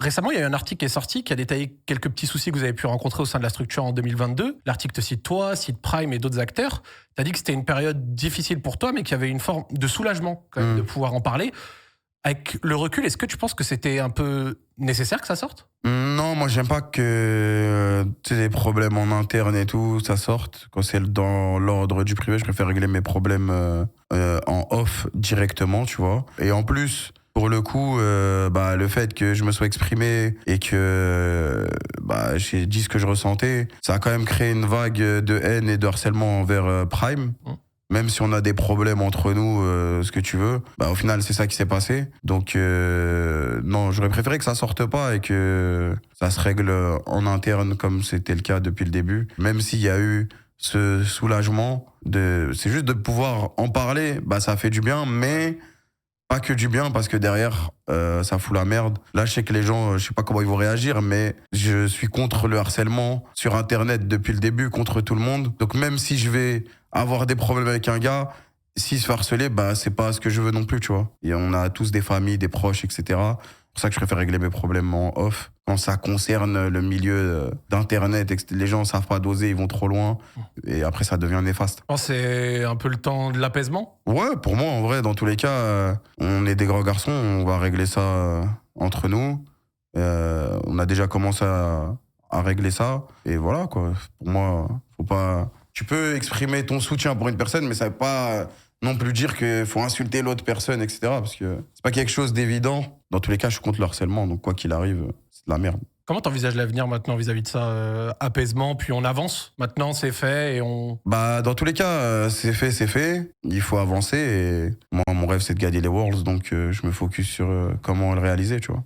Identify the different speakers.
Speaker 1: Récemment, il y a eu un article qui est sorti qui a détaillé quelques petits soucis que vous avez pu rencontrer au sein de la structure en 2022. L'article te cite toi, cite Prime et d'autres acteurs. Tu as dit que c'était une période difficile pour toi, mais qu'il y avait une forme de soulagement quand même de
Speaker 2: Mmh.
Speaker 1: pouvoir en parler. Avec le recul, est-ce que tu penses que c'était un peu nécessaire que ça sorte?
Speaker 2: Non, moi j'aime pas que tu sais, les problèmes en interne et tout, ça sorte. Quand c'est dans l'ordre du privé, je préfère régler mes problèmes en off directement, tu vois. Et en plus, pour le coup, bah, le fait que je me sois exprimé et que bah, j'ai dit ce que je ressentais, ça a quand même créé une vague de haine et de harcèlement envers Prime.
Speaker 1: Mmh.
Speaker 2: Même si on a des problèmes entre nous, ce que tu veux, bah, au final, c'est ça qui s'est passé. Donc, non, j'aurais préféré que ça sorte pas et que ça se règle en interne comme c'était le cas depuis le début. Même s'il y a eu ce soulagement c'est juste de pouvoir en parler, bah, ça fait du bien, mais pas que du bien parce que derrière, ça fout la merde. Là, je sais que les gens, je sais pas comment ils vont réagir, mais je suis contre le harcèlement sur Internet depuis le début, contre tout le monde. Donc même si je vais avoir des problèmes avec un gars, s'il se fait harceler, bah c'est pas ce que je veux non plus, tu vois. Et on a tous des familles, des proches, etc. C'est pour ça que je préfère régler mes problèmes en off. Quand ça concerne le milieu d'Internet, les gens savent pas doser, ils vont trop loin. Et après, ça devient néfaste.
Speaker 1: Je pense que c'est un peu le temps de l'apaisement.
Speaker 2: Ouais, pour moi, en vrai, dans tous les cas, on est des grands garçons, on va régler ça entre nous. On a déjà commencé à régler ça. Et voilà, quoi. Pour moi, faut pas. Tu peux exprimer ton soutien pour une personne, mais ça veut pas non plus dire qu'il faut insulter l'autre personne, etc. Parce que c'est pas quelque chose d'évident. Dans tous les cas, je suis contre le harcèlement, donc quoi qu'il arrive, c'est de la merde.
Speaker 1: Comment t'envisages l'avenir maintenant vis-à-vis de ça? Apaisement, puis on avance. Maintenant, c'est fait et on.
Speaker 2: Bah, dans tous les cas, c'est fait, c'est fait. Il faut avancer et moi, mon rêve, c'est de gagner les Worlds, donc je me focus sur comment le réaliser, tu vois.